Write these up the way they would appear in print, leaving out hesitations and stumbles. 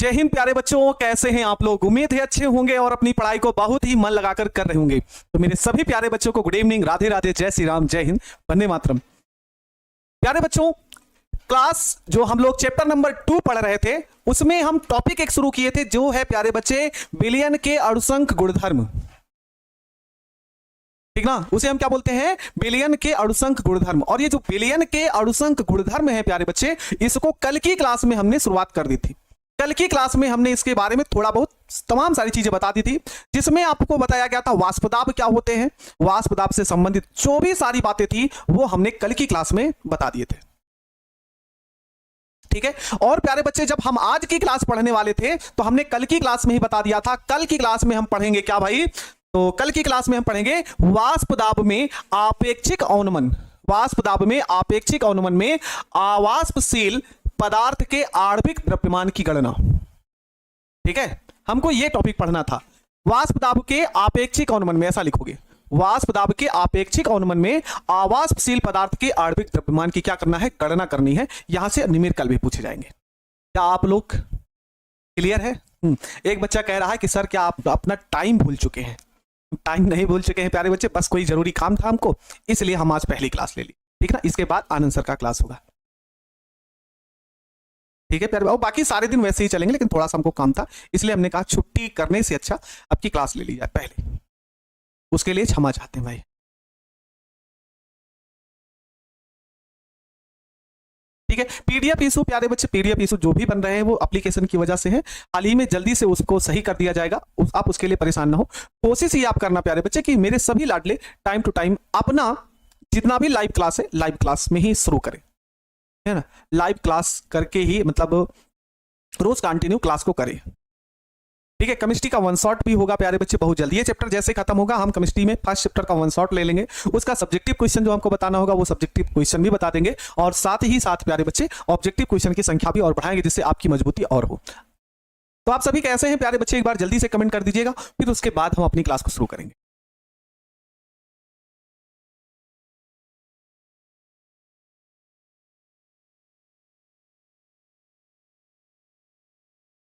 जय हिंद प्यारे बच्चों, कैसे हैं आप लोग। उम्मीद है अच्छे होंगे और अपनी पढ़ाई को बहुत ही मन लगाकर कर रहे होंगे। तो मेरे सभी प्यारे बच्चों को गुड इवनिंग, राधे राधे, जय श्री राम, जय हिंद, वंदे मातरम। प्यारे बच्चों, क्लास जो हम लोग चैप्टर नंबर 2 पढ़ रहे थे उसमें हम टॉपिक एक शुरू किए थे जो है प्यारे बच्चे बिलियन के अणुसंख्य गुणधर्म। ठीक ना, उसे हम क्या बोलते हैं, बिलियन के अणुसंख्य गुणधर्म। और ये जो बिलियन के अणुसंख्य गुणधर्म है प्यारे बच्चे, इसको कल की क्लास में हमने शुरुआत कर दी थी। कल की क्लास में हमने इसके बारे में थोड़ा बहुत तमाम सारी चीजें बता दी थी, जिसमें आपको बताया गया था वाष्पदाब क्या होते हैं, वाष्पदाब से संबंधित जो भी सारी बातें थी वो हमने कल की क्लास में बता दिए थे। ठीक है, और प्यारे बच्चे जब हम आज की क्लास पढ़ने वाले थे तो हमने कल की क्लास में ही बता दिया था। कल की क्लास में हम पढ़ेंगे क्या भाई, तो कल की क्लास में हम पढ़ेंगे वाष्पदाब में आपेक्षिक अवनमन। वाष्पदाब में आपेक्षिक अवनमन में अवाष्पशील पदार्थ के आणविक द्रव्यमान की गणना। ठीक है, हमको यह टॉपिक पढ़ना था। वाष्पदाब के आपेक्षिक अवनमन में, ऐसा लिखोगे, वाष्पदाब के आपेक्षिक अवनमन में अवाष्पशील पदार्थ के आणविक द्रव्यमान की क्या करना है, गणना करनी है। यहां से न्यूमेरिकल भी पूछे जाएंगे। क्या आप लोग क्लियर है? एक बच्चा कह रहा है कि सर क्या आप अपना टाइम भूल चुके हैं। टाइम नहीं भूल चुके हैं प्यारे बच्चे, बस कोई जरूरी काम था हमको, इसलिए हम आज पहली क्लास ले ली। ठीक ना, इसके बाद आनंद सर का क्लास होगा। ठीक है प्यारे, और बाकी सारे दिन वैसे ही चलेंगे, लेकिन थोड़ा सा हमको काम था इसलिए हमने कहा छुट्टी करने से अच्छा अब की क्लास ले ली जाए पहले। उसके लिए क्षमा चाहते हैं भाई। ठीक है, पीडीएफ इशू प्यारे बच्चे, पीडीएफ इशू जो भी बन रहे हैं वो एप्लीकेशन की वजह से है। हाल ही में जल्दी से उसको सही कर दिया जाएगा, आप उसके लिए परेशान ना हो। कोशिश ही आप करना प्यारे बच्चे कि मेरे सभी लाडले टाइम टू टाइम अपना जितना भी लाइव क्लास है लाइव क्लास में ही शुरू करें, है ना। लाइव क्लास करके ही मतलब रोज कंटिन्यू क्लास को करें। ठीक है, केमिस्ट्री का वन शॉट भी होगा प्यारे बच्चे बहुत जल्दी। ये चैप्टर जैसे खत्म होगा हम केमिस्ट्री में फर्स्ट चैप्टर का वन शॉट ले लेंगे, उसका सब्जेक्टिव क्वेश्चन जो हमको बताना होगा वो सब्जेक्टिव क्वेश्चन भी बता देंगे, और साथ ही साथ प्यारे बच्चे ऑब्जेक्टिव क्वेश्चन की संख्या भी और बढ़ाएंगे जिससे आपकी मजबूती और हो। तो आप सभी कैसे हैं प्यारे बच्चे, एक बार जल्दी से कमेंट कर दीजिएगा, फिर उसके बाद हम अपनी क्लास को शुरू करेंगे।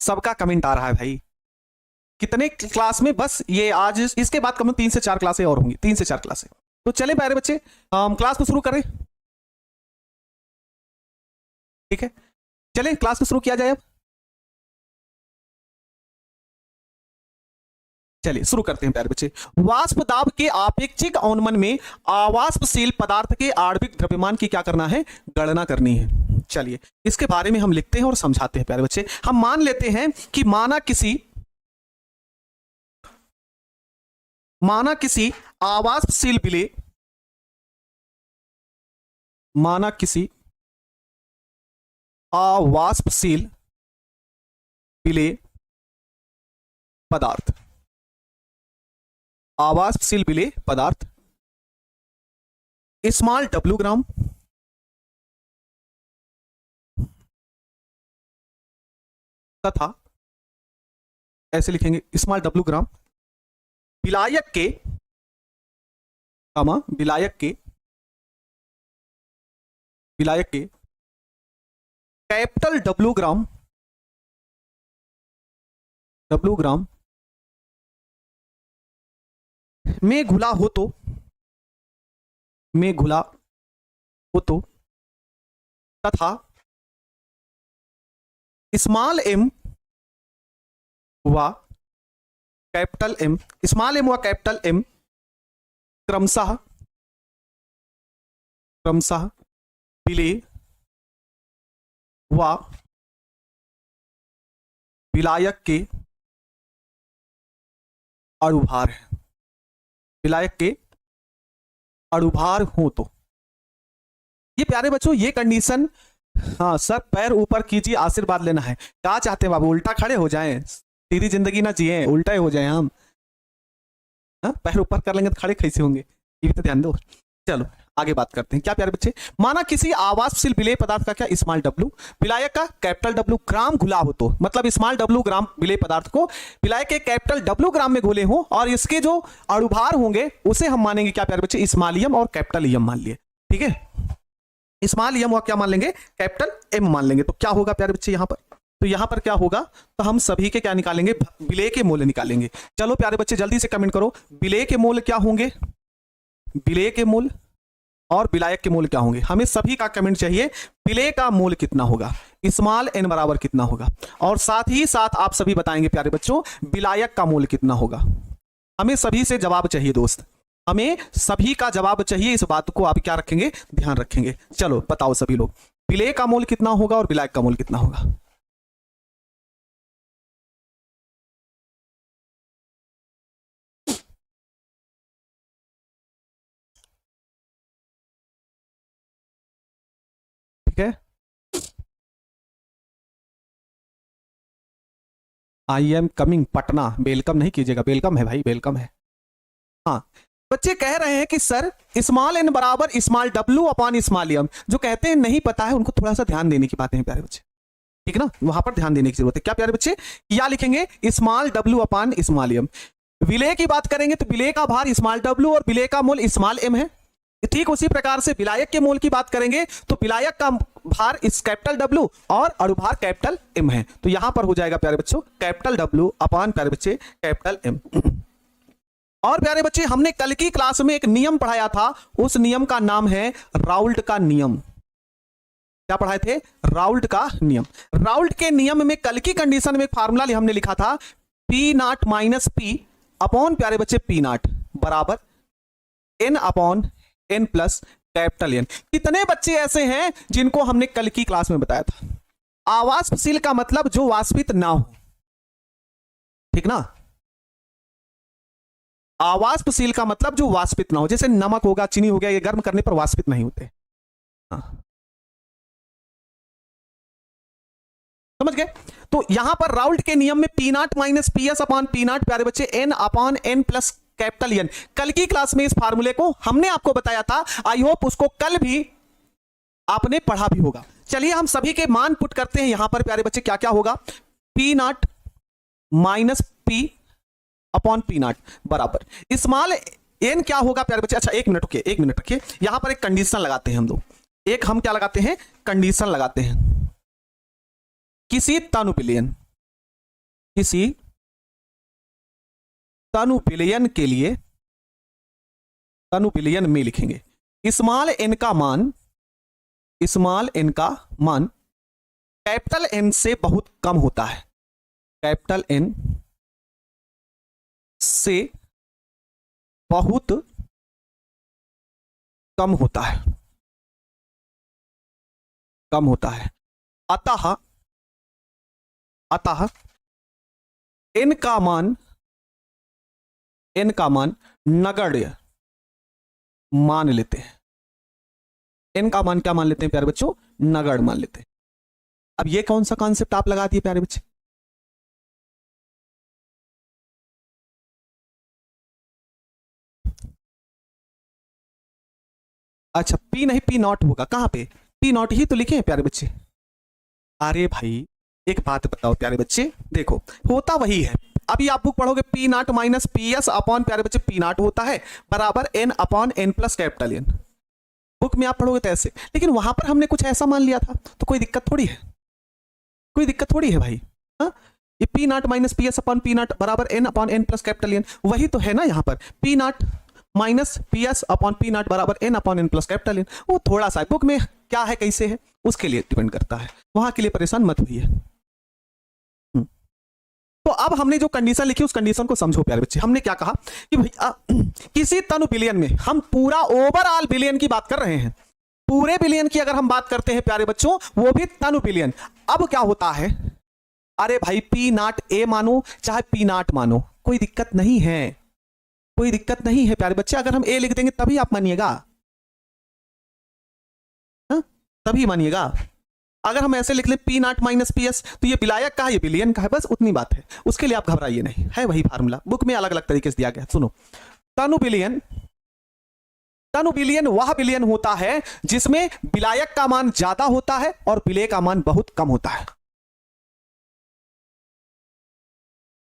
सबका कमेंट आ रहा है भाई। कितने क्लास में, बस ये आज इसके बाद कम 3 से 4 क्लासें और होंगी, 3 से 4 क्लासें। तो चले प्यारे बच्चे हम क्लास को शुरू करें। ठीक है, चलें क्लास को शुरू किया जाए। अब चलिए शुरू करते हैं प्यारे बच्चे। वाष्पदाब के आपेक्षिक अवनमन में अवाष्पशील पदार्थ के आणविक द्रव्यमान की क्या करना है, गणना करनी है। चलिए इसके बारे में हम लिखते हैं और समझाते हैं प्यारे बच्चे। हम मान लेते हैं कि माना किसी अवाष्पशील विलेय, माना किसी अवाष्पशील विलेय पदार्थ, अवाष्पशील विलेय पदार्थ स्मॉल w ग्राम तथा, ऐसे लिखेंगे स्मॉल w ग्राम, विलायक के कैपिटल W ग्राम में घुला हो तो तथा स्मॉल m व कैपिटल M, स्मॉल m व कैपिटल M क्रमशः विलेय व विलायक के अणुभार है, विलायक के अणुभार हो तो। ये प्यारे बच्चों ये कंडीशन, हाँ सर पैर ऊपर कीजिए, आशीर्वाद लेना है। क्या चाहते हैं बाबू, उल्टा खड़े हो जाएं, सीधी जिंदगी ना जिए, उल्टा हो जाए हम। पैर ऊपर कर लेंगे तो खड़े कैसे होंगे, ये भी तो ध्यान दो। चलो आगे बात करते हैं। क्या प्यारे बच्चे, माना किसी अवाष्पशील विलेय पदार्थ का क्या स्मॉल w, विलायक का कैपिटल W ग्राम घुला हो तो, मतलब स्मॉल w ग्राम विलेय पदार्थ को विलायक के कैपिटल W ग्राम में घुले हो, और इसके जो अणुभार होंगे उसे हम मानेंगे क्या प्यारे बच्चे, स्मॉल m और कैपिटल M मान लिए। ठीक है, स्मॉल m और क्या मान लेंगे, कैपिटल M मान लेंगे। तो क्या होगा प्यारे बच्चे, यहां पर तो यहां पर क्या होगा, तो हम सभी के क्या निकालेंगे, विलेय के मूल्य निकालेंगे। चलो प्यारे बच्चे जल्दी से कमेंट करो, विलेय के मूल्य क्या होंगे, विलेय के मूल्य और विलायक के मूल्य क्या होंगे। हमें सभी का कमेंट चाहिए, विलेय का मूल्य कितना होगा, स्मॉल n बराबर कितना होगा, और साथ ही साथ आप सभी बताएंगे प्यारे बच्चों विलायक का मूल्य कितना होगा। हमें सभी से जवाब चाहिए दोस्त, हमें सभी का जवाब चाहिए, इस बात को आप क्या रखेंगे, ध्यान रखेंगे। चलो बताओ सभी लोग, विलेय का मूल्य कितना होगा और विलायक का मूल्य कितना होगा। ठीक है, I am coming Patna, welcome नहीं कीजिएगा, वेलकम है भाई, वेलकम है। हाँ बच्चे कह रहे हैं कि सर स्मॉल n बराबर small w upon small m, जो कहते हैं नहीं पता है उनको थोड़ा सा ध्यान देने की बातें हैं प्यारे बच्चे, ठीक है ना, वहां पर ध्यान देने की जरूरत है। क्या प्यारे बच्चे, या लिखेंगे small w upon small m। विलेय की बात करेंगे तो विलेय का भार स्मॉल w और विलेय का मूल स्मॉल m है। ठीक उसी प्रकार से विलायक के मूल की बात करेंगे तो विलायक का भार इस कैपिटल W और अणुभार कैपिटल M है। तो यहां पर हो जाएगा प्यारे बच्चों कैपिटल W अपॉन प्यारे बच्चे कैपिटल M। और प्यारे बच्चे हमने कल की क्लास में एक नियम पढ़ाया था, उस नियम का नाम है राउल्ट का नियम। क्या पढ़ाए थे, राउल्ट का नियम। राउल्ट के नियम में कल की कंडीशन में एक फार्मूला हमने लिखा था P not minus P upon प्यारे बच्चे P नॉट बराबर N upon N plus capital N। कितने बच्चे ऐसे हैं जिनको हमने कल की क्लास में बताया था, आवाष्पशील का मतलब जो वाष्पित ना हो, ठीक ना, आवाष्पशील का मतलब जो वाष्पित ना हो, जैसे नमक होगा, चीनी हो गया, ये गर्म करने पर वाष्पित नहीं होते। हाँ। समझ गए। तो यहां पर राउल्ट के नियम में P not minus P S upon P not प्यारे बच्चे N upon N plus capital N। कल की क्लास में इस फार्मूले को हमने आपको बताया था, आई होप उसको कल भी आपने पढ़ा भी होगा। चलिए हम सभी के मान पुट करते हैं यहां पर प्यारे बच्चे, क्या क्या होगा, P not minus P upon P not बराबर स्मॉल n क्या होगा प्यारे बच्चे। अच्छा एक मिनट रुकिए, एक मिनट रखिए, यहां पर एक कंडीशन लगाते हैं हम लोग, एक हम क्या लगाते हैं, कंडीशन लगाते हैं। किसी तनु विलयन, किसी तनु विलयन के लिए, तनु विलयन में लिखेंगे स्मॉल n का मान, स्मॉल n का मान कैपिटल N से बहुत कम होता है, कैपिटल N से बहुत कम होता है, कम होता है। अतः अतः n का मान, n का मान नगण्य मान लेते हैं। n का मान क्या मान लेते हैं प्यारे बच्चों, नगण्य मान लेते हैं। अब ये कौन सा कॉन्सेप्ट आप लगा दिए प्यारे बच्चे, अच्छा P नहीं P नॉट होगा, कहां पे P नॉट ही तो लिखे हैं प्यारे बच्चे। अरे भाई एक बात बताओ प्यारे बच्चे, देखो होता वही है, अभी आप बुक पढ़ोगे P not minus P S upon प्यारे बच्चे P नॉट होता है बराबर N upon N plus capital N। Book में आप पढ़ोगे तो ऐसे, लेकिन वहां पर हमने कुछ ऐसा मान लिया था, तो कोई दिक्कत थोड़ी है, कोई दिक्कत थोड़ी है भाई। हाँ ये P not minus P S upon P not बराबर N upon N plus capital N, वही तो है ना यहाँ पर, P not minus P S upon P not बराबर N upon N plus capital N। वो थोड़ा सा बुक में क्या है कैसे है उसके लिए डिपेंड करता है, वहां के लिए परेशान मत हुई है। तो अब हमने जो कंडीशन लिखी उस कंडीशन को समझो प्यारे बच्चे। हमने क्या कहा कि भैया किसी तनु बिलियन में, हम पूरा ओवरऑल बिलियन की बात कर रहे हैं, पूरे बिलियन की अगर हम बात करते हैं प्यारे बच्चों, वो भी तनु बिलियन। अब क्या होता है, अरे भाई P नॉट A मानो चाहे P नॉट मानो, कोई दिक्कत नहीं है, कोई दिक्कत नहीं है प्यारे बच्चे। अगर हम A लिख देंगे तभी आप मानिएगा, तभी मानिएगा। अगर हम ऐसे लिख लें P not minus P S, तो ये विलायक का है, ये बिलियन का है, बस उतनी बात है, उसके लिए आप घबराइए नहीं, है वही फार्मूला, बुक में अलग अलग तरीके से दिया गया। सुनो, तनु बिलियन, तनु बिलियन वह बिलियन होता है जिसमें विलायक का मान ज्यादा होता है और विलेय का मान बहुत कम होता है।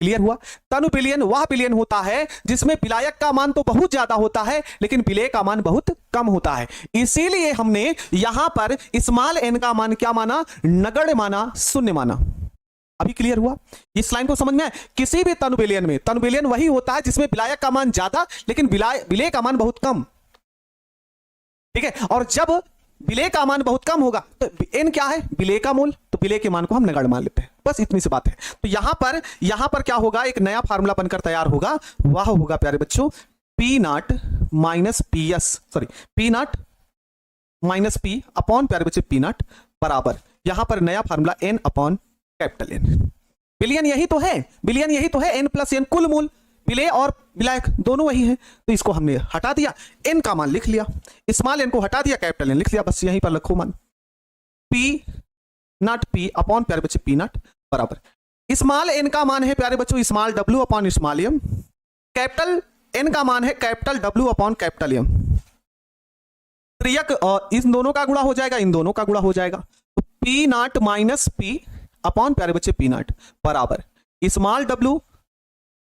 क्लियर हुआ। तनु बिलियन वह बिलियन होता है जिसमें विलायक का मान तो बहुत ज्यादा होता है लेकिन विलेय का मान बहुत कम होता है। इसीलिए हमने यहां पर स्मॉल n का मान क्या माना, नगण्य माना, शून्य माना। अभी क्लियर हुआ? इस लाइन को समझ में आया? किसी भी तनु विलयन में, तनु विलयन वही होता है जिसमें विलायक का मान ज्यादा लेकिन विलेय का मान बहुत कम, ठीक है। और जब विलेय का मान बहुत कम होगा तो n क्या है? विलेय का मूल, तो विलेय के मान को हम नगण्य मान लेते हैं। बस इतनी सी बात है। तो यहां पर क्या होगा? एक नया फार्मूला बनकर तैयार होगा, वह होगा प्यारे बच्चों P not minus P S, sorry P not minus P upon प्यारे बच्चे पी नॉट बराबर, यहां पर नया formula n upon capital N। विलयन यही तो है, विलयन यही तो है, n प्लस n कुल मूल, विलेय और विलायक दोनों वही है। तो इसको हमने हटा दिया, n का मान लिख लिया, स्मॉल n को हटा दिया, कैपिटल N लिख लिया, बस यहीं पर रखो मान पी नॉट पी अपॉन प्यारे बच्चे पी नॉट बराबर, स्मॉल n का मान है प्यारे बच्चों small w upon small m, capital N का मान है capital W upon capital M। त्रियक इन दोनों का गुणा हो जाएगा, इन दोनों का गुणा हो जाएगा, तो P not minus P upon प्यारे बच्चे पी नॉट बराबर स्मॉल w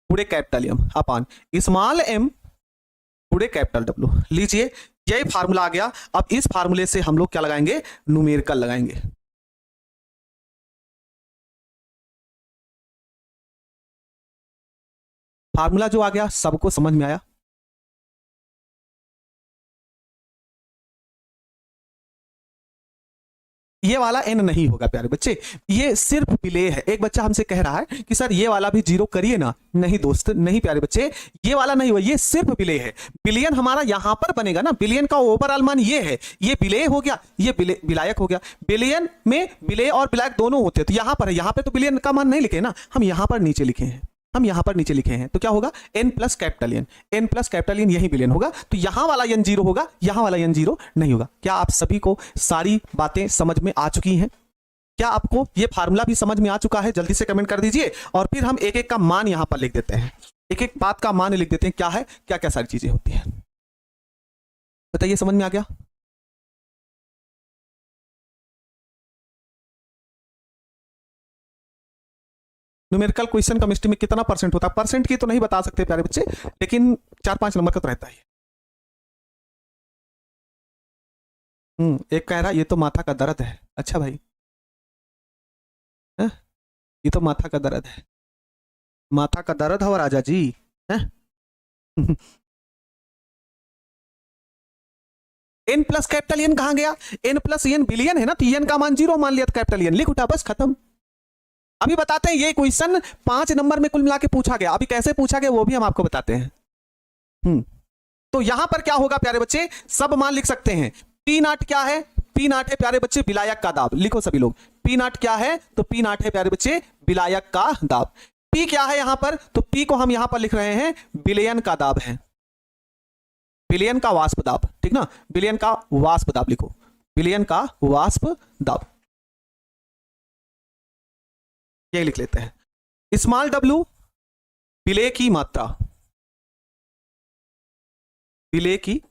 पूरे capital M upon small m पूरे कैपिटल W। लीजिए यही फार्मूला आ गया। अब इस फार्मूले से हम लोग क्या लगाएंगे? न्यूमेरिकल लगाएंगे। फार्मूला जो आ गया सबको समझ में आया? ये वाला n नहीं होगा प्यारे बच्चे, ये सिर्फ विलेय है। एक बच्चा हमसे कह रहा है कि सर ये वाला भी जीरो करिए ना। नहीं दोस्त, नहीं प्यारे बच्चे, ये वाला नहीं हुआ, ये सिर्फ विलेय है। विलयन हमारा यहां पर बनेगा ना, विलयन का ओवरऑल मान ये है, ये विलेय हो गया, ये विलायक हो गया। विलयन में विलेय और विलायक दोनों होते हैं, तो यहां पर है, यहां पे तो विलयन का मान नहीं लिखे ना, हम यहां पर नीचे लिखे हैं, हम यहां पर नीचे लिखे हैं। तो क्या होगा? n plus capital N, n plus capital N यही विलयन होगा। तो यहां वाला n जीरो होगा, यहां वाला n जीरो नहीं होगा। क्या आप सभी को सारी बातें समझ में आ चुकी हैं? क्या आपको ये फार्मूला भी समझ में आ चुका है? जल्दी से कमेंट कर दीजिए, और फिर हम एक एक का मान यहां पर लिख देते हैं, एक एक बात का मान लिख देते हैं, क्या है, क्या क्या सारी चीजें होती हैं। बताइए, समझ में आ गया? न्यूमेरिकल क्वेश्चन केमिस्ट्री में कितना परसेंट होता है? परसेंट की तो नहीं बता सकते प्यारे बच्चे, लेकिन 4-5 नंबर का तो रहता ही है। एक कह रहा ये तो माथा का दर्द है। अच्छा भाई, है? ये तो माथा का दर्द है, माथा का दर्द है राजा जी, है? n प्लस कैपिटल N कहां गया? n प्लस n विलयन है ना, तो n का मान जीरो मान लिया, तो कैपिटल N लिख उठा, बस खत्म। अभी बताते हैं, ये क्वेश्चन 5 नंबर में कुल मिला के पूछा गया। अभी कैसे पूछा गया वो भी हम आपको बताते हैं। तो यहां पर क्या होगा प्यारे बच्चे? सब मान लिख सकते हैं। पी नॉट क्या है? पी नॉट है प्यारे बच्चे विलायक का दाब। लिखो सभी लोग, पी नॉट क्या है? तो पी नॉट है प्यारे बच्चे विलायक का दाब। पी क्या है यहां पर? तो पी को हम यहां पर लिख रहे हैं विलयन का दाब है, विलयन का वाष्प दाब, ठीक ना, विलयन का वाष्प दाब लिखो, विलयन का वाष्प दाब, ये लिख लेते हैं। स्मॉल w विलेय की मात्रा, विलेय की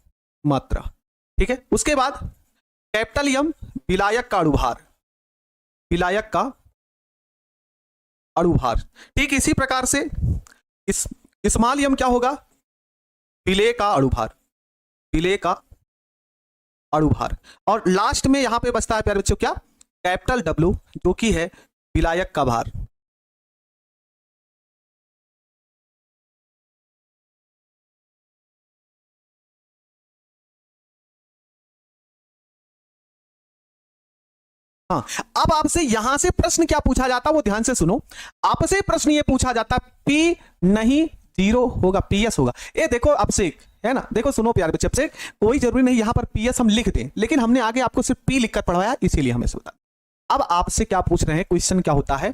मात्रा, ठीक है। उसके बाद कैपिटल M विलायक का अणुभार, विलायक का अणुभार। ठीक इसी प्रकार से स्मॉल m क्या होगा? विलेय का अणुभार, विलेय का अणुभार। और लास्ट में यहां पे बचता है प्यारे बच्चों क्या? कैपिटल W जो कि है विलायक का भार। हाँ, अब आपसे यहां से प्रश्न क्या पूछा जाता वो ध्यान से सुनो। आपसे प्रश्न ये पूछा जाता P नहीं जीरो होगा, PS होगा। ये देखो अभिषेक, है ना, देखो सुनो प्यारे बच्चे, अभिषेक कोई जरूरी नहीं यहां पर PS हम लिख दें, लेकिन हमने आगे आपको सिर्फ P लिखकर पढ़वाया, इसीलिए हमें बता। अब आपसे क्या पूछ रहे हैं, क्वेश्चन क्या होता है?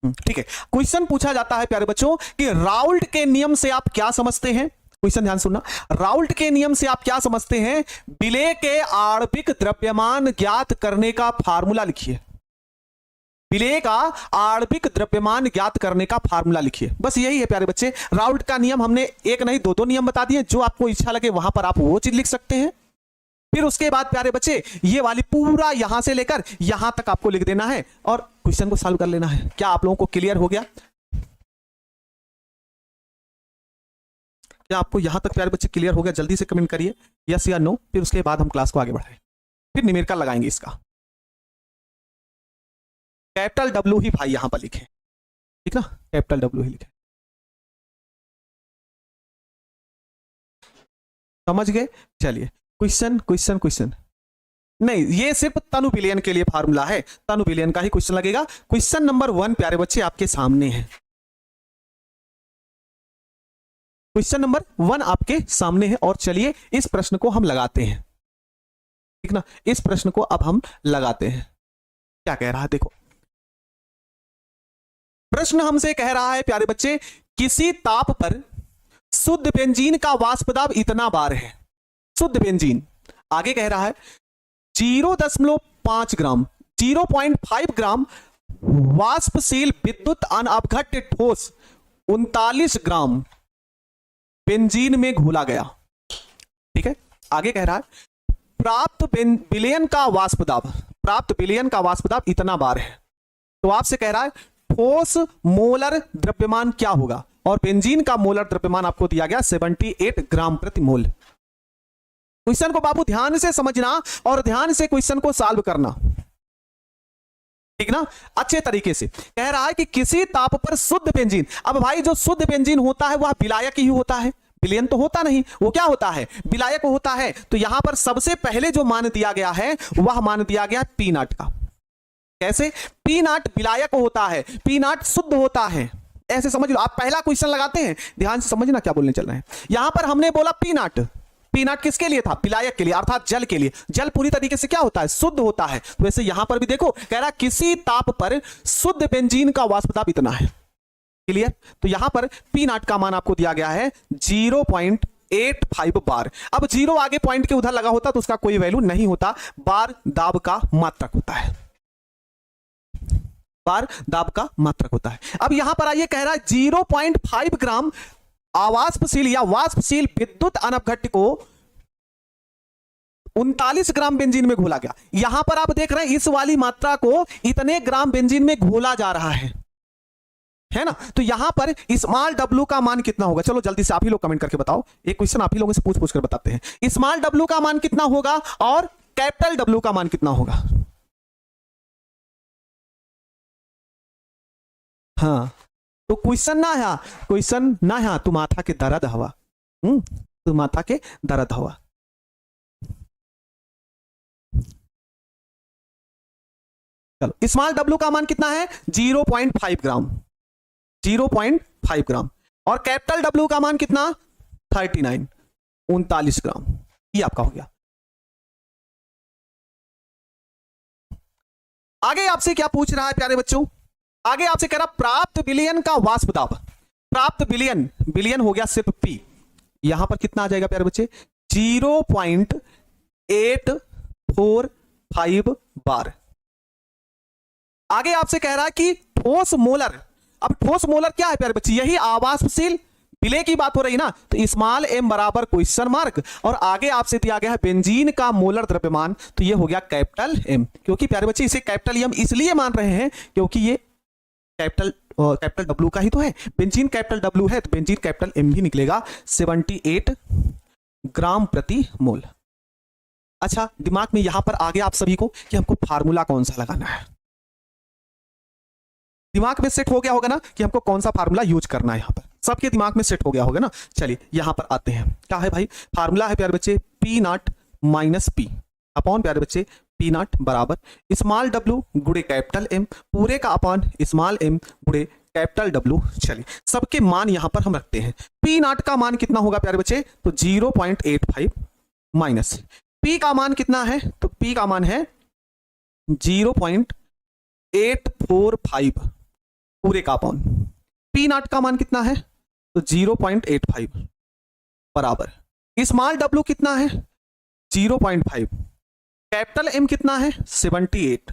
ठीक है, क्वेश्चन पूछा जाता है प्यारे बच्चों कि राउल्ट के नियम से आप क्या समझते हैं? क्वेश्चन ध्यान सुनना, राउल्ट के नियम से आप क्या समझते हैं? विलेय के आणविक द्रव्यमान ज्ञात करने का फार्मूला लिखिए, विलेय का आणविक द्रव्यमान ज्ञात करने का फार्मूला लिखिए। बस यही है प्यारे बच्चे। राउल्ट का नियम हमने एक नहीं दो नियम बता दिए, जो आपको इच्छा लगे वहां पर आप वो चीज लिख सकते हैं। फिर उसके बाद प्यारे बच्चे ये वाली पूरा यहां से लेकर यहां तक आपको लिख देना है और क्वेश्चन को सॉल्व कर लेना है। क्या आप लोगों को क्लियर हो गया? क्या आपको यहां तक प्यारे बच्चे क्लियर हो गया? जल्दी से कमेंट करिए। यस या नो, फिर उसके बाद हम क्लास को आगे बढ़ाएं, फिर न्यूमेरिकल लगाएंगे इसका। कैपिटल डब्ल्यू ही भाई यहां पर लिखे, ठीक ना, कैपिटल डब्ल्यू ही लिखे, समझ गए। चलिए क्वेश्चन क्वेश्चन क्वेश्चन, नहीं ये सिर्फ तनु विलयन के लिए फार्मूला है, तनु विलयन का ही क्वेश्चन लगेगा। क्वेश्चन नंबर 1 प्यारे बच्चे आपके सामने है, क्वेश्चन नंबर 1 आपके सामने है, और चलिए इस प्रश्न को हम लगाते हैं, ठीक ना, इस प्रश्न को अब हम लगाते हैं। क्या कह रहा है देखो, प्रश्न हमसे कह रहा है प्यारे बच्चे, किसी ताप पर शुद्ध बेंजीन का वाष्प दाब इतना बार है, शुद्ध बेंजीन, आगे कह रहा है 0.5 ग्राम 0.5 ग्राम वाष्पशील विद्युत अनअपघट्य ठोस 39 ग्राम बेंजीन में घोला गया, ठीक है। आगे कह रहा है प्राप्त विलयन का वाष्प दाब, प्राप्त विलयन का वाष्प दाब इतना बार है, तो आपसे कह रहा है ठोस मोलर द्रव्यमान क्या होगा, और बेंजीन का मोलर द्रव्यमान आपको दिया गया 78 ग्राम प्रति मोल। क्वेश्चन को बाबू ध्यान से समझना और ध्यान से क्वेश्चन को सॉल्व करना, ठीक ना, अच्छे तरीके से। कह रहा है कि किसी ताप पर शुद्ध बेंजीन, अब भाई जो शुद्ध बेंजीन होता है वह विलायक ही होता है, विलयन तो होता नहीं, वो क्या होता है, विलायक होता है। तो यहां पर सबसे पहले जो मान दिया गया है वह मान दिया गया पी नॉट का। कैसे, पी नॉट विलायक होता है, पी नॉट शुद्ध होता है, ऐसे समझ लो। आप पहला क्वेश्चन लगाते हैं, ध्यान से समझना क्या बोलने चल रहे हैं। यहां पर हमने बोला पी नॉट, पी नॉट किसके लिए था, विलायक के लिए, अर्थात जल के लिए। जल पूरी तरीके से क्या होता है, शुद्ध होता है। तो वैसे यहां पर भी देखो कह रहा किसी ताप पर शुद्ध बेंजीन का वाष्प दाब इतना है, क्लियर। तो यहां पर पी नॉट का मान आपको दिया गया है 0.85 बार। अब 0 आगे पॉइंट के उधर लगा होता तो उसका कोई वैल्यू नहीं होता, बार दाब का मात्रक होता है, बार दाब का मात्रक होता है। अब यहां पर आइए, कह रहा है 0.5 ग्राम अवाष्पशील या वाष्पशील विद्युत अनअपघट्य को 39 ग्राम बेंजीन में घोला गया। यहां पर आप देख रहे हैं इस वाली मात्रा को इतने ग्राम बेंजीन में घोला जा रहा है ना। तो यहां पर स्मॉल डब्ल्यू का मान कितना होगा, चलो जल्दी से आप ही लोग कमेंट करके बताओ। एक क्वेश्चन आप ही लोगों से पूछ पूछ कर बताते हैं। स्मॉल डब्ल्यू का मान कितना होगा और कैपिटल डब्ल्यू का मान कितना होगा। हाँ तो क्वेश्चन ना है, क्वेश्चन ना है, तू माथा के दर्द हवा, तू माथा के दर्द हवा। चलो स्मॉल डब्ल्यू का मान कितना है 0.5 ग्राम, 0.5 ग्राम, और कैपिटल डब्ल्यू का मान कितना 39 ग्राम। ये आपका हो गया। आगे आपसे क्या पूछ रहा है प्यारे बच्चों, आगे आपसे कह रहा प्राप्त विलयन का वाष्प दाब, प्राप्त विलयन, विलयन हो गया सिर्फ पी, यहां पर कितना आ जाएगा प्यारे बच्चे 0.845 बार। आगे आपसे कह रहा है कि ठोस मोलर, अब ठोस मोलर क्या है प्यारे बच्चे, यही आवासशील विलय की बात हो रही ना। तो स्मॉल एम बराबर क्वेश्चन मार्क, और आगे आपसे दिया गया है बेंजीन का मोलर द्रव्यमान, तो ये हो गया कैपिटल एम। क्योंकि प्यारे बच्चे इसे कैपिटल एम इसलिए मान रहे हैं क्योंकि ये कैपिटल डब्ल्यू का ही तो है, बेंजीन कैपिटल डब्ल्यू है, तो बेंजीन कैपिटल एम भी निकलेगा 78 ग्राम प्रति मोल। अच्छा दिमाग में यहां पर आ गया आप सभी को कि हमको फार्मूला कौन सा लगाना है, दिमाग में सेट हो गया होगा ना कि हमको कौन सा फार्मूला यूज करना है, यहां पर सबके दिमाग में सेट हो गया होगा ना। चलिए यहां पर आते हैं, क्या है भाई फार्मूला है प्यारे बच्चे P not minus P upon प्यारे बच्चे पी नॉट बराबर स्मॉल डब्ल्यू गुड़े कैपिटल एम पूरे का अपॉन स्मॉल एम गुड़े कैपिटल डब्ल्यू। चलिए सबके मान यहां पर हम रखते हैं। पी नॉट का मान कितना होगा प्यारे बच्चे, तो 0.85 माइनस पी का मान कितना है, तो पी का मान है 0.845 पूरे का अपॉन पी नॉट का मान कितना है, तो 0.85 बराबर स्मॉल डब्ल्यू कितना है 0.5, कैपिटल एम कितना है 78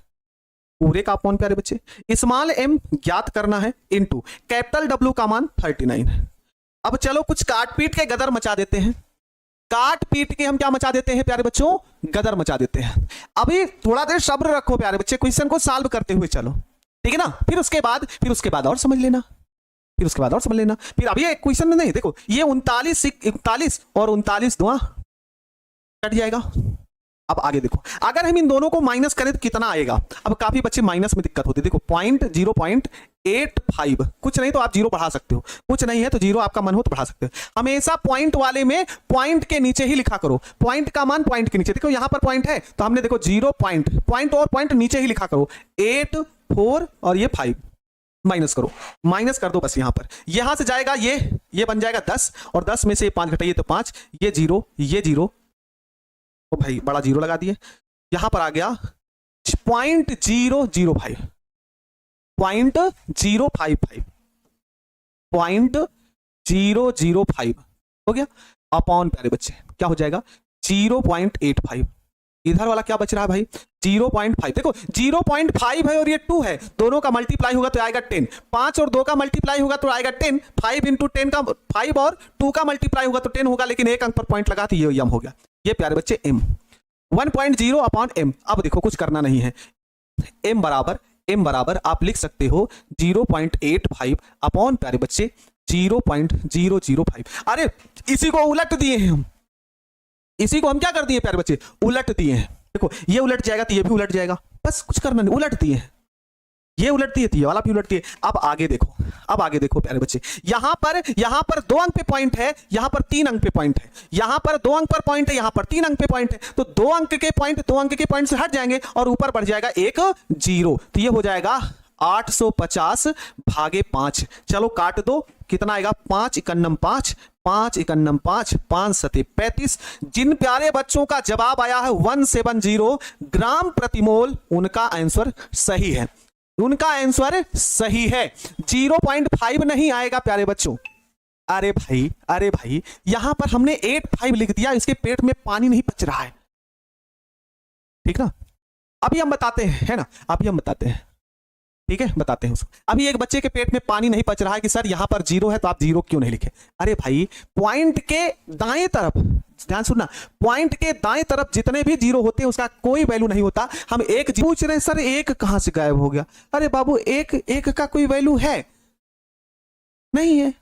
पूरे का अपॉन प्यारे बच्चे स्मॉल एम ज्ञात करना है इनटू कैपिटल डब्ल्यू का मान 39। अब चलो कुछ काट पीट के गदर मचा देते हैं, काट पीट के हम क्या मचा देते हैं प्यारे बच्चों, गदर मचा देते हैं। अभी थोड़ा देर सब्र रखो प्यारे बच्चे, क्वेश्चन को सॉल्व करते हुए चलो, ठीक है ना। फिर उसके बाद और समझ लेना, फिर उसके बाद और समझ लेना। फिर अभी एक क्वेश्चन में नहीं, देखो ये 39 और 39 दुआ कट जाएगा। अब आगे देखो, अगर हम इन दोनों को माइनस करें तो कितना आएगा। अब काफी बच्चे माइनस में दिक्कत होती है। देखो 0.85, कुछ नहीं तो आप जीरो बढ़ा सकते हो, कुछ नहीं है तो जीरो आपका मन हो तो बढ़ा सकते हो। हमेशा पॉइंट वाले में पॉइंट के नीचे ही लिखा करो, पॉइंट का मान पॉइंट के नीचे। देखो यहां पर पॉइंट है तो हमने देखो 0 पॉइंट और पॉइंट नीचे ही लिखा करो। 8, 4 और ये 5 माइनस करो, माइनस कर दो बस। यहां पर यहां से जाएगा ये बन जाएगा 10 और 10 में से 5 घटाइए तो 5, ये जीरो ओ भाई बड़ा जीरो लगा दिए। यहां पर आ गया 0.005, 0.055 हो गया अपॉन, प्यारे बच्चे क्या हो जाएगा 0.85। इधर वाला क्या बच रहा है भाई 0.5। देखो 0.5 है और ये 2 है, दोनों का मल्टीप्लाई होगा तो आएगा 10। 5 और 2 का मल्टीप्लाई होगा तो आएगा 10। 5 इंटू 10 का 5 और 2 का मल्टीप्लाई होगा तो 10 होगा, लेकिन एक अंक पर पॉइंट लगा तो ये एम हो गया। ये प्यारे बच्चे m 1.0 अपॉन m। अब देखो कुछ करना नहीं है, m बराबर आप लिख सकते हो 0.85 अपॉन प्यारे बच्चे 0.005। अरे इसी को उलट दिए हैं हम, इसी को हम क्या कर दिए प्यारे बच्चे, उलट दिए हैं। देखो ये उलट जाएगा तो ये भी उलट जाएगा, बस कुछ करना नहीं, उलट दिए हैं। ये उलट दिए, ये वाला भी उलट दिए। अब आगे देखो प्यारे बच्चे, यहां पर 2 अंक पे पॉइंट है, यहां पर 3 अंक पे पॉइंट है, यहां पर 2 अंक पर पॉइंट है, यहां पर 3 अंक पे पॉइंट है। तो 2 अंक के पॉइंट से हट जाएंगे और ऊपर बढ़ जाएगा एक जीरो, तो ये हो जाएगा 850 भागे 5। चलो काट दो, कितना आएगा 5 इकन्नम 5, 5 इकन्नम 5, 5 सते 35। जिन प्यारे बच्चों का जवाब आया है 170 ग्राम प्रतिमोल, उनका आंसर सही है, उनका आंसर सही है। 0.5 नहीं आएगा प्यारे बच्चों। अरे भाई यहां पर हमने 85 लिख दिया, इसके पेट में पानी नहीं पच रहा है, ठीक ना। अभी हम बताते हैं, है ना, अभी हम बताते हैं, ठीक है, बताते हैं उसको। अभी एक बच्चे के पेट में पानी नहीं पच रहा है कि सर यहां पर 0 है तो आप 0 क्यों नहीं लिखे। अरे भाई पॉइंट के दाएं तरफ, ध्यान सुनना, पॉइंट के दाएं तरफ जितने भी 0 होते हैं उसका कोई वैल्यू नहीं होता। हम एक पूछ रहे हैं सर एक कहां से गायब हो गया। अरे बाबू एक का कोई वैल्यू है नहीं है।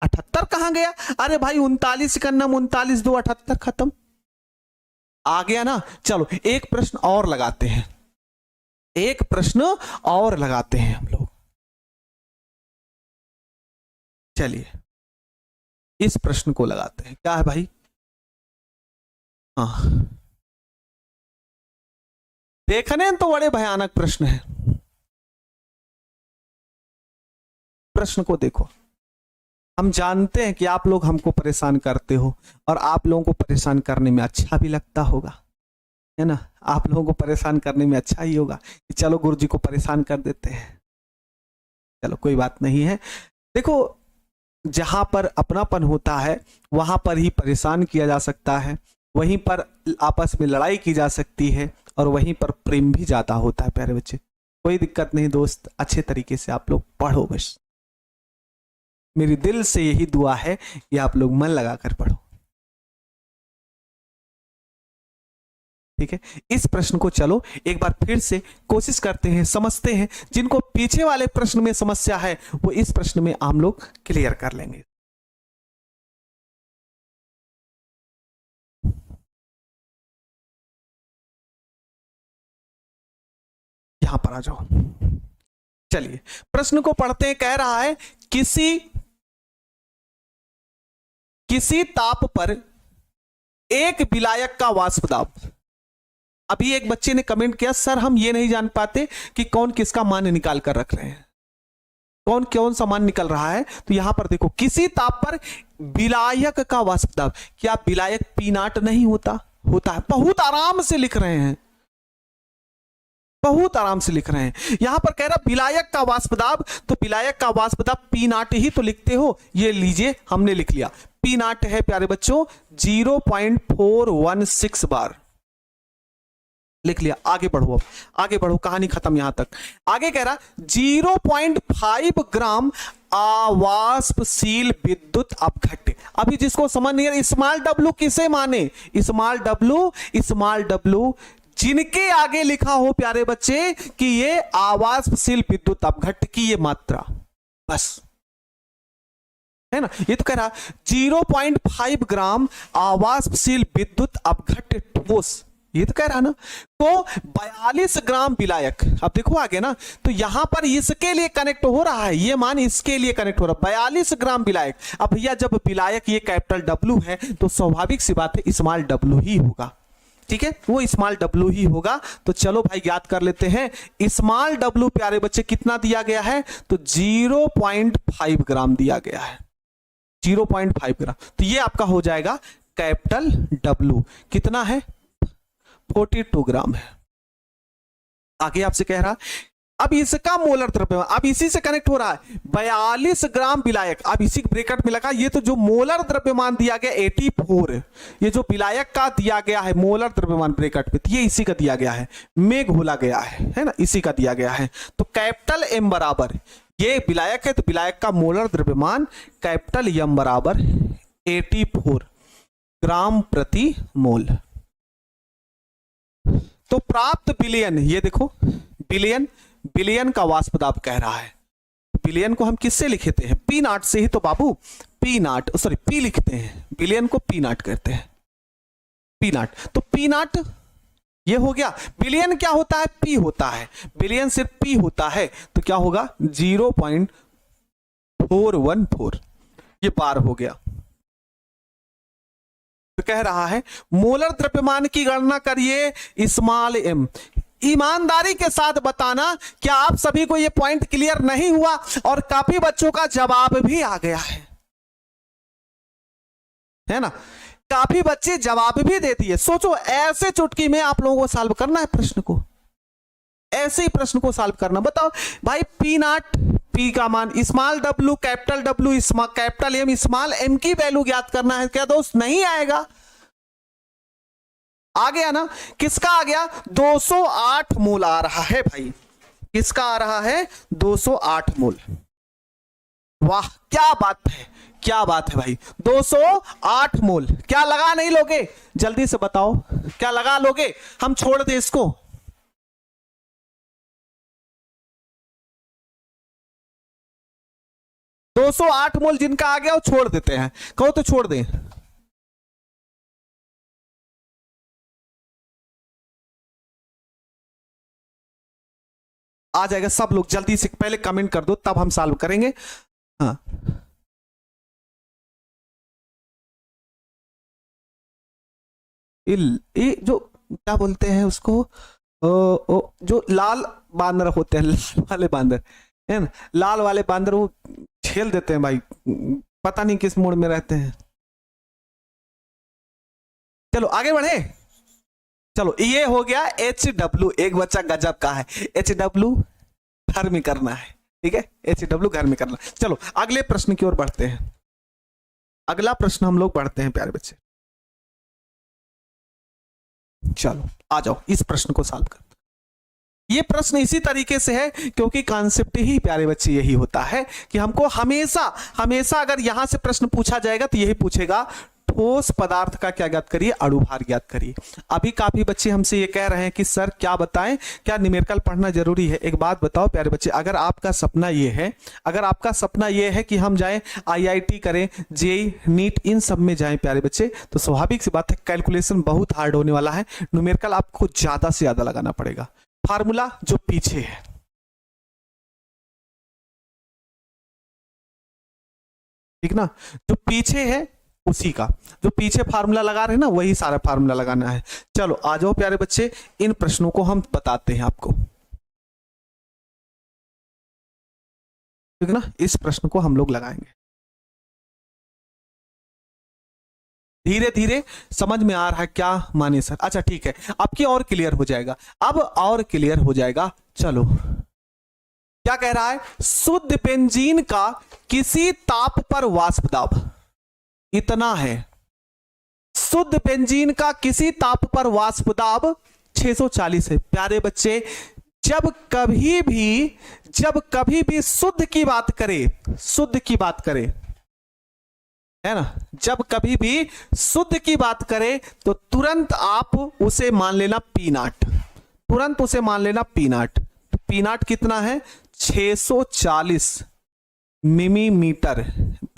78 कहां गया। अरे भाई 39 का नाम 39 2 78 खत्म, आ गया ना। चलो एक प्रश्न और लगाते हैं, एक प्रश्न और लगाते हैं हम लोग। चलिए इस प्रश्न को लगाते हैं, क्या है भाई, हाँ देखने तो बड़े भयानक प्रश्न है। प्रश्न को देखो, हम जानते हैं कि आप लोग हमको परेशान करते हो और आप लोगों को परेशान करने में अच्छा भी लगता होगा, है ना। आप लोगों को परेशान करने में अच्छा ही होगा कि चलो गुरुजी को परेशान कर देते हैं। चलो कोई बात नहीं है। देखो जहां पर अपनापन होता है वहां पर ही परेशान किया जा सकता है, वहीं पर आपस में लड़ाई की जा सकती है और वहीं पर प्रेम भी ज्यादा होता है प्यारे बच्चे। कोई दिक्कत नहीं दोस्त, अच्छे तरीके से आप लोग पढ़ो, बस मेरी दिल से यही दुआ है कि आप लोग मन लगाकर पढ़ो, ठीक है। इस प्रश्न को चलो एक बार फिर से कोशिश करते हैं, समझते हैं। जिनको पीछे वाले प्रश्न में समस्या है वो इस प्रश्न में हम लोग क्लियर कर लेंगे। यहां पर आ जाओ, चलिए प्रश्न को पढ़ते हैं। कह रहा है किसी ताप पर एक विलायक का वाष्प दाब। अभी एक बच्चे ने कमेंट किया सर हम ये नहीं जान पाते कि कौन किसका मान निकाल कर रख रहे हैं, कौन सा मान निकल रहा है। तो यहां पर देखो किसी ताप पर विलायक का वाष्प दाब, क्या विलायक पी0 नहीं होता है। बहुत आराम से लिख रहे हैं, बहुत आराम से लिख रहे हैं। यहां पर कह रहा विलायक का वाष्प दाब, तो विलायक का वाष्प दाब P0 ही तो लिखते हो। ये लीजिए हमने लिख लिया, P0 है प्यारे बच्चों 0.416 बार लिख लिया। आगे बढ़ो, अब आगे बढ़ो, कहानी खत्म यहां तक। आगे कह रहा 0.5 ग्राम अवाष्पशील विद्युत अपघट्य। अभी जिसको समझ नहीं है, स्मॉल w किसे माने, स्मॉल w जिनके आगे लिखा हो प्यारे बच्चे कि ये अवाष्पशील विद्युत अपघट्य की ये मात्रा, बस है ना। ये तो कह रहा 0.5 ग्राम आवासशील विद्युत अपघट्य ठोस, ये तो कह रहा ना। तो 42 ग्राम विलायक, अब देखो आगे ना, तो यहां पर इसके लिए कनेक्ट हो रहा है, ये मान इसके लिए कनेक्ट हो रहा है 42 ग्राम विलायक। अब भैया जब विलायक ये कैपिटल W है तो स्वाभाविक सी बात है स्मॉल w ही होगा, ठीक है, वो स्मॉल w ही होगा। तो चलो भाई याद कर लेते हैं, स्मॉल w प्यारे बच्चे कितना दिया गया है, तो 0.5 ग्राम दिया गया है, 0.5 ग्राम। तो ये आपका हो जाएगा कैपिटल W, कितना है 42 ग्राम है। आगे आपसे कह रहा अब इसका मोलर द्रव्यमान, अब इसी से कनेक्ट हो रहा है 42 ग्राम विलायक। अब इसी ब्रैकेट में लगा, ये तो जो मोलर द्रव्यमान दिया गया 84, ये जो विलायक का दिया गया है मोलर द्रव्यमान ब्रैकेट पे, ये इसी का दिया गया है, में घोला गया है ना, इसी का दिया गया है। तो कैपिटल M बराबर, ये विलायक है तो विलायक का मोलर द्रव्यमान कैपिटल M बराबर 84 ग्राम प्रति मोल। तो प्राप्त विलयन, ये देखो विलयन का वाष्प दाब कह रहा है, विलयन को हम किससे लिखते हैं, पी नॉट से ही तो बाबू, पी नॉट सॉरी पी लिखते हैं, विलयन को पी नॉट कहते हैं, पी नॉट। तो पी नॉट ये हो गया। विलयन क्या होता है, पी होता है, विलयन सिर्फ पी होता है, तो क्या होगा 0.414, ये बार हो गया। तो कह रहा है मोलर द्रव्यमान की गणना करिए स्मॉल m। ईमानदारी के साथ बताना, क्या आप सभी को यह पॉइंट क्लियर नहीं हुआ, और काफी बच्चों का जवाब भी आ गया है ना, काफी बच्चे जवाब भी देती है। सोचो ऐसे चुटकी में आप लोगों को सॉल्व करना है प्रश्न को, ऐसे ही प्रश्न को सॉल्व करना। बताओ भाई पी नॉट, पी का मान small w capital W capital M small m की वैल्यू ज्ञात करना है, क्या दोस्त नहीं आएगा, आ गया ना। किसका आ गया 208 मोल आ रहा है भाई, किसका आ रहा है 208 मोल। वाह क्या बात है, क्या बात है भाई, 208 मोल। क्या लगा नहीं लोगे, जल्दी से बताओ क्या लगा लोगे, हम छोड़ दे इसको। दो 208 मोल जिनका आ गया वो छोड़ देते हैं, कहो तो छोड़ दें। आ जाएगा सब लोग, जल्दी से पहले कमेंट कर दो तब हम सॉल्व करेंगे। हाँ ये जो क्या बोलते हैं उसको, जो लाल बांदर होते हैं, लाल वाले बांदर है ना, लाल वाले बांदर वो खेल देते हैं भाई, पता नहीं किस मोड में रहते हैं। चलो आगे बढ़े, चलो ये हो गया HW, एक बच्चा गजब का है, HW घर में करना है, ठीक है, HW घर में करना। चलो अगले प्रश्न की ओर बढ़ते हैं, अगला प्रश्न हम लोग बढ़ते हैं प्यारे बच्चे। चलो आ जाओ इस प्रश्न को सॉल्व कर। ये प्रश्न इसी तरीके से है क्योंकि कॉन्सेप्ट ही प्यारे बच्चे यही होता है कि हमको हमेशा हमेशा अगर यहां से प्रश्न पूछा जाएगा तो यही पूछेगा ठोस पदार्थ का क्या ज्ञात करिए, अणुभार ज्ञात करिए। अभी काफी बच्चे हमसे ये कह रहे हैं कि सर क्या बताएं, क्या न्यूमेरिकल पढ़ना जरूरी है। एक बात बताओ प्यारे बच्चे, अगर आपका सपना ये है, अगर आपका सपना ये है कि हम जाएं IIT करें, जेईई नीट इन सब में जाएं प्यारे बच्चे, तो स्वाभाविक सी बात है कैलकुलेशन बहुत हार्ड होने वाला है, न्यूमेरिकल आपको ज्यादा से ज्यादा लगाना पड़ेगा। फार्मूला जो पीछे है, ठीक ना, जो पीछे है उसी का, जो पीछे फार्मूला लगा रहे हैं ना वही सारा फार्मूला लगाना है। चलो आ जाओ प्यारे बच्चे, इन प्रश्नों को हम बताते हैं आपको, ठीक ना, इस प्रश्न को हम लोग लगाएंगे। धीरे धीरे समझ में आ रहा है क्या माने सर, अच्छा ठीक है, आपकी और क्लियर हो जाएगा, अब और क्लियर हो जाएगा। चलो क्या कह रहा है, शुद्ध बेंजीन का किसी ताप पर वाष्प दाब इतना है, शुद्ध बेंजीन का किसी ताप पर वाष्प दाब 640 है। प्यारे बच्चे जब कभी भी शुद्ध की बात करें, शुद्ध की बात करें है ना, जब कभी भी शुद्ध की बात करें तो तुरंत आप उसे मान लेना पी नॉट, तुरंत उसे मान लेना पी नॉट। तो पी नॉट कितना है 640 मिलीमीटर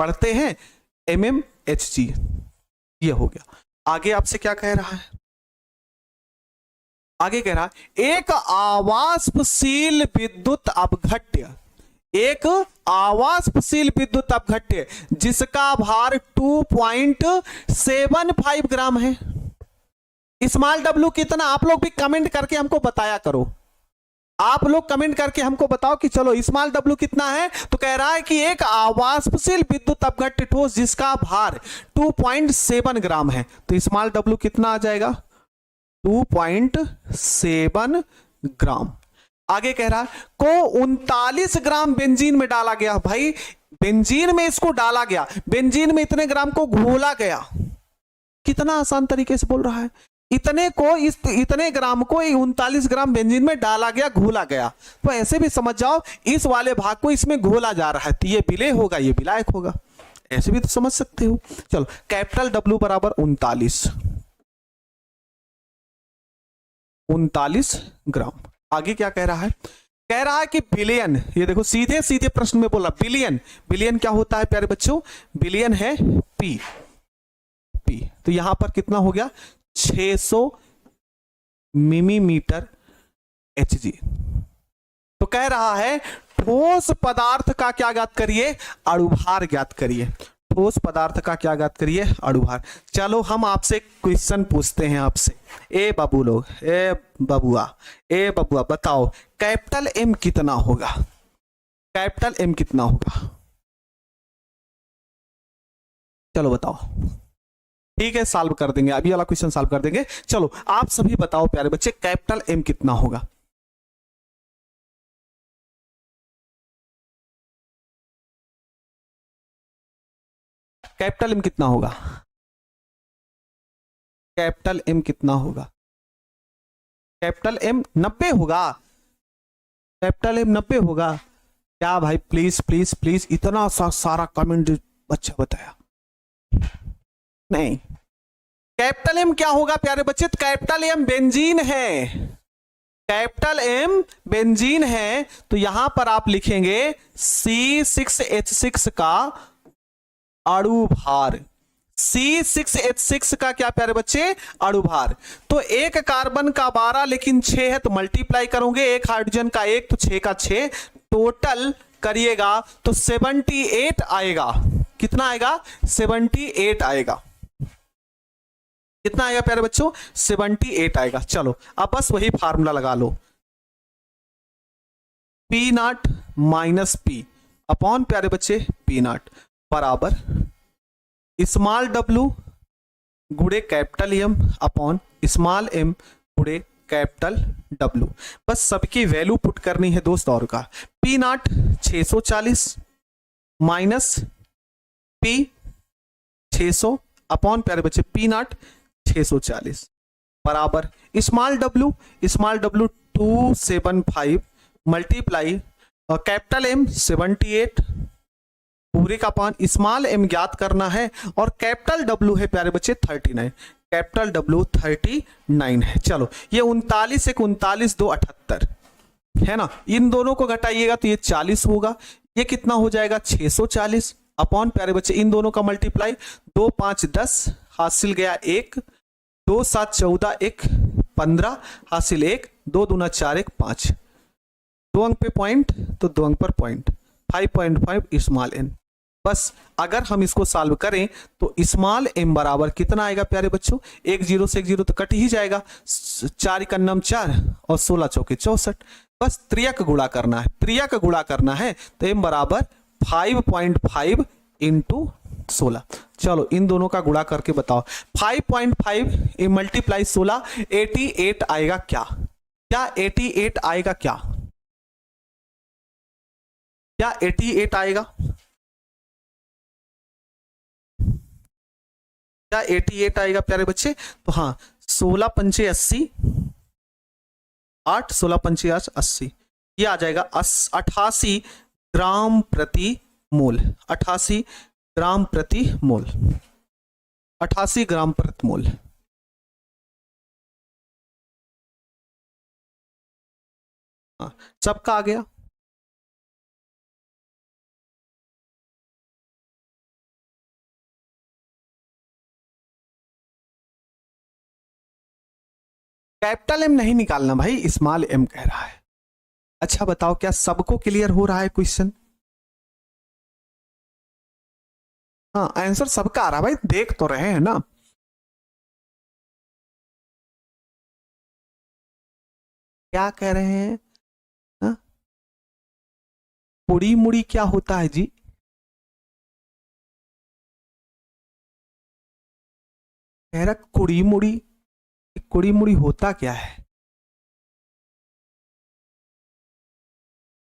पढ़ते हैं mmHg। ये हो गया। आगे आपसे क्या कह रहा है, आगे कह रहा है एक आवास्पशील विद्युत अपघट्य, एक आवास्पशील विद्युत अपघट्य जिसका भार 2.75 ग्राम है। स्मॉल डब्ल्यू कितना, आप लोग भी कमेंट करके हमको बताया करो, आप लोग कमेंट करके हमको बताओ कि चलो स्मॉल डब्ल्यू कितना है। तो कह रहा है कि एक आवास्पशील विद्युत अपघट्य ठोस जिसका भार 2.7 ग्राम है, तो स्मॉल डब्ल्यू कितना आ जाएगा 2.7 ग्राम। आगे कह रहा है को 39 ग्राम बेंजीन में डाला गया। भाई बेंजीन में इसको डाला गया, बेंजीन में इतने ग्राम को घोला गया। कितना आसान तरीके से बोल रहा है, इतने ग्राम को 39 ग्राम बेंजीन में डाला गया, घोला गया। तो ऐसे भी समझ जाओ इस वाले भाग को इसमें घोला जा रहा है, तो ये विलेय होगा, ये विलायक होगा, ऐसे भी तो समझ सकते हो। चलो कैपिटल डब्ल्यू बराबर 39 ग्राम। आगे क्या कह रहा है, कह रहा है कि बिलियन, ये देखो सीधे सीधे प्रश्न में बोला बिलियन, बिलियन क्या होता है प्यारे बच्चों, बिलियन है पी, तो यहां पर कितना हो गया 600 मिलीमीटर Hg। तो कह रहा है ठोस पदार्थ का क्या ज्ञात करिए, अणुभार ज्ञात करिए, ठोस पदार्थ का क्या ज्ञात करिए, अणुभार। चलो हम आपसे क्वेश्चन पूछते हैं आपसे, ए बाबू लोग, ए बबुआ बताओ कैपिटल एम कितना होगा, कैपिटल एम कितना होगा, चलो बताओ। ठीक है सॉल्व कर देंगे, अभी वाला क्वेश्चन सॉल्व कर देंगे। चलो आप सभी बताओ प्यारे बच्चे कैपिटल एम कितना होगा, कैपिटल एम कितना होगा, कैपिटल एम कितना होगा, कैपिटल एम 90 होगा, कैपिटल एम 90 होगा क्या भाई, प्लीज प्लीज प्लीज, इतना सारा कमेंट बच्चा बताया नहीं। कैपिटल एम क्या होगा प्यारे बच्चे, कैपिटल एम बेंजीन है, कैपिटल एम बेंजीन है, तो यहां पर आप लिखेंगे C6H6 का अणुभार, C6H6 का क्या प्यारे बच्चे, अणुभार। तो एक कार्बन का 12 लेकिन 6 है, तो मल्टीप्लाई करोगे, एक हाइड्रोजन का 1 तो 6 का 6, टोटल करिएगा तो 78 आएगा। कितना आएगा 78 आएगा, कितना आएगा प्यारे बच्चों 78 आएगा। चलो अब बस वही फार्मूला लगा लो, P0 माइनस पी अपॉन प्यारे बच्चे P0 बराबर स्मॉल डब्ल्यू गुड़े capital M upon small M गुड़े कैपिटल डब्ल्यू। बस सबकी वैल्यू पुट करनी है दोस्त और का। P0 640 माइनस P 600 अपॉन प्यारे बच्चे P0 640 बराबर small W 275 multiply capital M 78 पूरे का पान, स्मॉल एम ज्ञात करना है और कैपिटल डब्ल्यू है प्यारे बच्चे 39, कैपिटल डब्ल्यू 39 है। चलो ये 39 एक 39 2 78 है ना, इन दोनों को घटाइएगा तो ये 40 होगा, ये कितना हो जाएगा 640 अपॉन प्यारे बच्चे इन दोनों का मल्टीप्लाई 2 5 10 हासिल गया 1 2 7 14 1 15 हासिल 1 2 दूना 4 1 5 2 अंक पे पॉइंट तो 2 अंक पर पॉइंट 5.5 स्मॉल एन। बस अगर हम इसको सॉल्व करें तो स्मॉल एम बराबर कितना आएगा प्यारे बच्चों, एक जीरो से एक जीरो तो कट ही जाएगा, 4 का नम 4 और 16 चौके 64, बस त्रियक गुणा करना है, त्रियक गुणा करना है तो एम बराबर 5.5 इंटू 16। चलो इन दोनों का गुणा करके बताओ 5.5 मल्टीप्लाई 16 88 आएगा क्या, क्या 88 आएगा क्या, क्या 88 आएगा, क्या 88 आएगा प्यारे बच्चे। तो हाँ 16 पंचे 80 8 16 पंचे 80 ये आ जाएगा 88 ग्राम प्रति मोल, 88 ग्राम प्रति मोल, 88 ग्राम प्रति मोल। हाँ सबका आ गया। कैपिटल एम नहीं निकालना भाई, स्मॉल एम कह रहा है। अच्छा बताओ क्या सबको क्लियर हो रहा है क्वेश्चन? हाँ आंसर सबका आ रहा है भाई, देख तो रहे हैं ना। क्या कह रहे हैं? हाँ? पुड़ी मुड़ी क्या होता है जी? कह रहा कुड़ी मुड़ी, कुड़ी मुड़ी होता क्या है?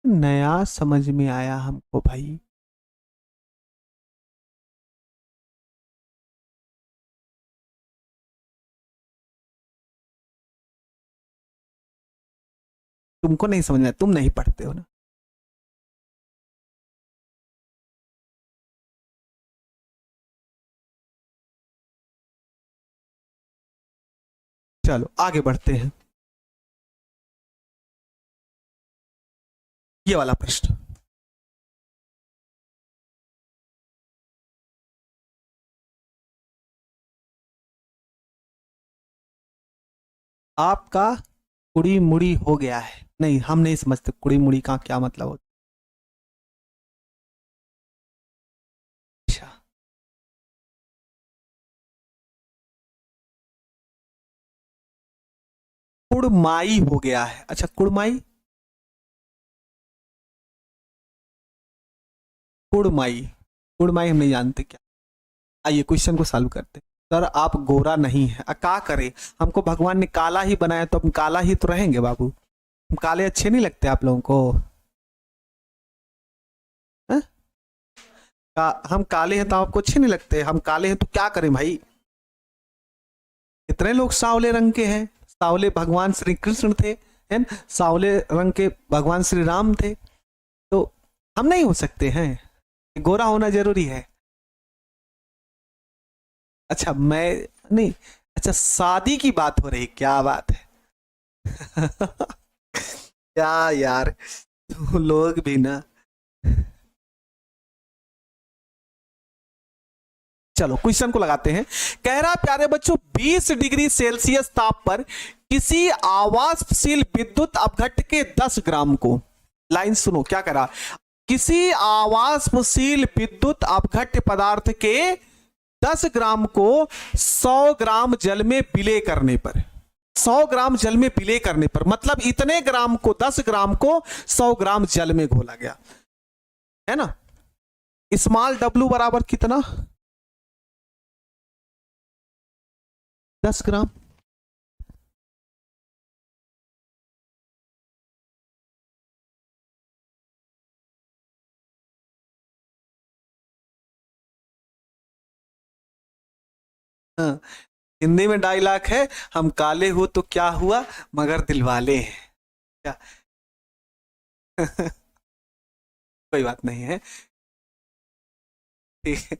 नया समझ में आया हमको भाई। तुमको नहीं समझ में आया, तुम नहीं पढ़ते हो ना। चलो आगे बढ़ते हैं। ये वाला प्रश्न, आपका कुड़ी मुड़ी हो गया है। नहीं हम नहीं समझते कुड़ी मुड़ी का क्या मतलब होता है। अच्छा कुड़माई हो गया है। अच्छा कुड़माई, कुड़माई, कुड़माई हम नहीं जानते क्या। आइए क्वेश्चन को सॉल्व करते हैं। सर आप गोरा नहीं है, क्या करे, हमको भगवान ने काला ही बनाया तो हम काला ही तो रहेंगे बाबू। हम काले अच्छे नहीं लगते आप लोगों को? हैं? हम काले हैं तो आपको अच्छे नहीं लगते? हम काले हैं तो क्या करें भाई? कितने लोग सांवले रंग के हैं, सांवले भगवान श्री कृष्ण थे, है ना, सांवले रंग के भगवान श्री राम थे, तो हम नहीं हो सकते हैं? गोरा होना जरूरी है? अच्छा मैं नहीं, अच्छा शादी की बात हो रही, क्या बात है। क्या यार, तुम लोग भी ना। चलो क्वेश्चन को लगाते हैं। कह रहा प्यारे बच्चों 20 डिग्री सेल्सियस ताप पर किसी आवासशील विद्युत अपघट्ट के 10 ग्राम को, लाइन सुनो क्या कह रहा, किसी आवासशील विद्युत अपघट्य पदार्थ के 10 ग्राम को 100 ग्राम जल में विलय करने पर, 100 ग्राम जल में विलय करने पर, मतलब इतने ग्राम को 10 ग्राम को 100 ग्राम जल में घोला गया, है ना। स्मॉल डब्लू बराबर कितना? 10 ग्राम। हाँ, हिंदी में डायलॉग है, हम काले हो तो क्या हुआ मगर दिलवाले हैं क्या। कोई बात नहीं है, ठीक है।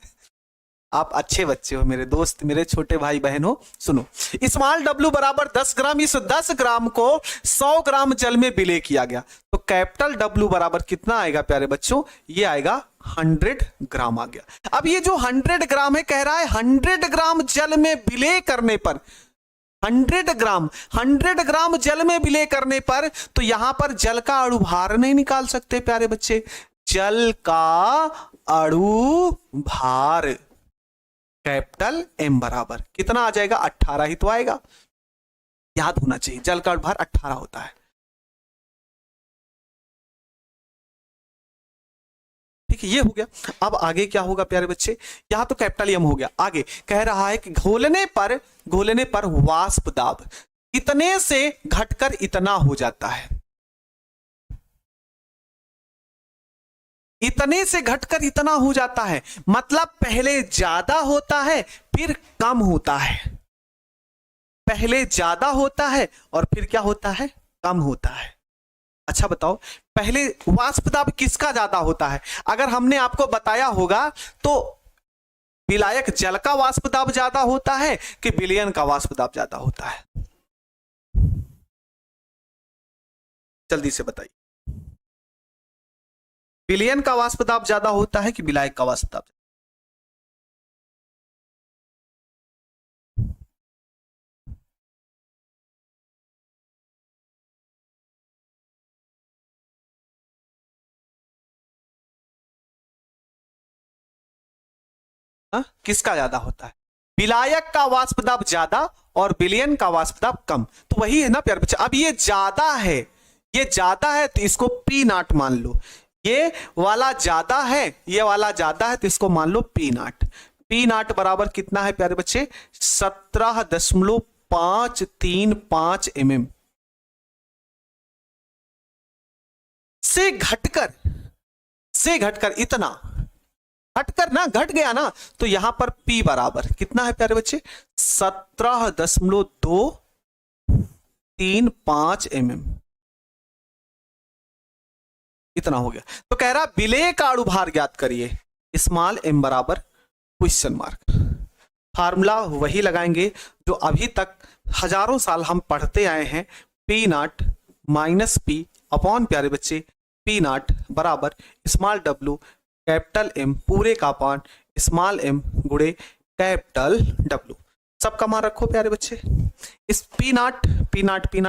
आप अच्छे बच्चे हो, मेरे दोस्त, मेरे छोटे भाई बहन हो। सुनो, स्मॉल डब्ल्यू बराबर 10 ग्राम, इस 10 ग्राम को 100 ग्राम जल में विलय किया गया, तो कैपिटल डब्ल्यू बराबर कितना आएगा प्यारे बच्चों? ये आएगा 100 ग्राम आ गया। अब ये जो 100 ग्राम है, कह रहा है 100 ग्राम जल में विलय करने पर, 100 ग्राम जल में विलय करने पर, तो यहां पर जल का अणु भार नहीं निकाल सकते प्यारे बच्चे। जल का अणु भार कैपिटल एम बराबर कितना आ जाएगा? 18 ही तो आएगा, याद होना चाहिए, जल का भार 18 होता है। ठीक है, ये हो गया। अब आगे क्या होगा प्यारे बच्चे, यहां तो कैपिटल एम हो गया। आगे कह रहा है कि घोलने पर वाष्प दाब इतने से घटकर इतना हो जाता है, इतने से घटकर इतना हो जाता है, मतलब पहले ज्यादा होता है फिर कम होता है, पहले ज्यादा होता है और फिर क्या होता है? कम होता है। अच्छा बताओ, पहले वाष्प दाब किसका ज्यादा होता है? अगर हमने आपको बताया होगा तो विलायक जल का वाष्प दाब ज्यादा होता है कि विलयन का वाष्प दाब ज्यादा होता है? जल्दी से बताइए, विलयन का वाष्प दाब ज्यादा होता है कि विलायक का वाष्प दाब? हाँ, किसका ज्यादा होता है? विलायक का वाष्प दाब ज्यादा और विलयन का वाष्प दाब कम। तो वही है ना प्यारे बच्चे। अब ये ज्यादा है, ये ज्यादा है तो इसको पी नॉट मान लो, ये वाला ज्यादा है, ये वाला ज्यादा है तो इसको मान लो पी नॉट। पी नॉट बराबर कितना है प्यारे बच्चे? 17.535 mm से घटकर इतना घटकर ना, घट गया ना, तो यहां पर P बराबर कितना है प्यारे बच्चे? 17.235 mm, इतना हो गया। तो कह रहा विलेय का अणुभार ज्ञात करिए, स्मॉल m बराबर क्वेश्चन मार्क। फार्मूला वही लगाएंगे जो अभी तक हजारों साल हम पढ़ते आए हैं, P not minus P upon प्यारे बच्चे P नॉट बराबर स्मॉल w कैपिटल M पूरे का अपॉन स्मॉल m गुणे कैपिटल W। सबका मान रखो प्यारे बच्चे। इस P नॉट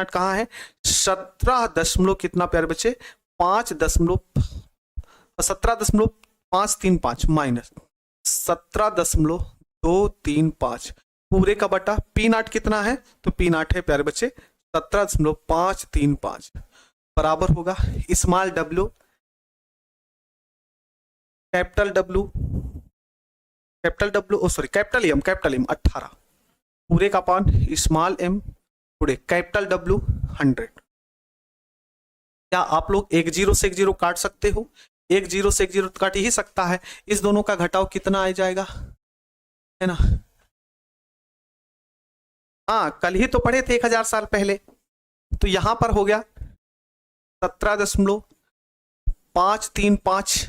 कहाँ है? 17 दशमलव कितना प्यारे बच्चे? 17.535 माइनस 17.235 पूरे का बटा P नॉट कितना है? तो P नॉट है प्यारे बच्चे 17.535 बराबर होगा small w capital W sorry capital M 18 पूरे का पान स्मॉल m पूरे कैपिटल W 100। क्या आप लोग एक जीरो से एक जीरो काट सकते हो? एक जीरो से एक जीरो काट ही सकता है। इस दोनों का घटाव कितना आ जाएगा, है ना? हाँ, कल ही तो पढ़े थे 1000 साल पहले। तो यहां पर हो गया 17.535।